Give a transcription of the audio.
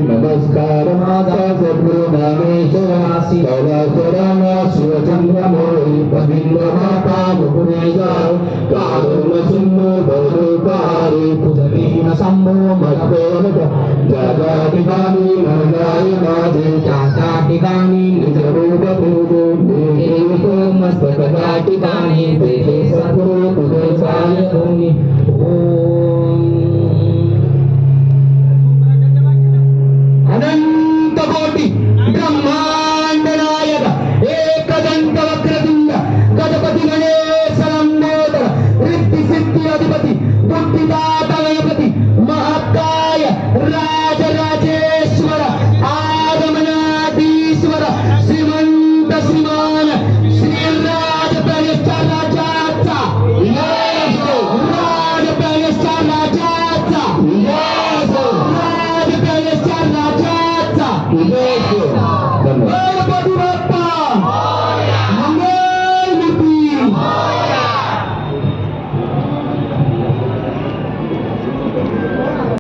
नमस्कार माता सद्गुरु ज्ञानेश्वरासी शिवचंद्र मोरी पविंद माता मुकुरे जाओ कारुण सिंह बहुकारी पुजलीन संभो मजबोर जगा ठिकाणी नगाय माझे चाचा ठिकाणी निज रूप पूजो देव मस्तक ठिकाणी देहे सद्गुरु तुझे चाय धोनी अनंत कोटी ब्रह्मांड नायक एकदंत वक्रतुंड गणपती गणेश लंबोदर रिद्धी सिद्धी अधिपती बुद्धिदाता गणपती महाकाय राजराजेश्वर आगमनाधीश्वर श्रीमंत श्रीमान श्रीराज पॅलेसच्या राजाचा राज पॅलेसच्या राजाचा राज पॅलेसच्या राजाचा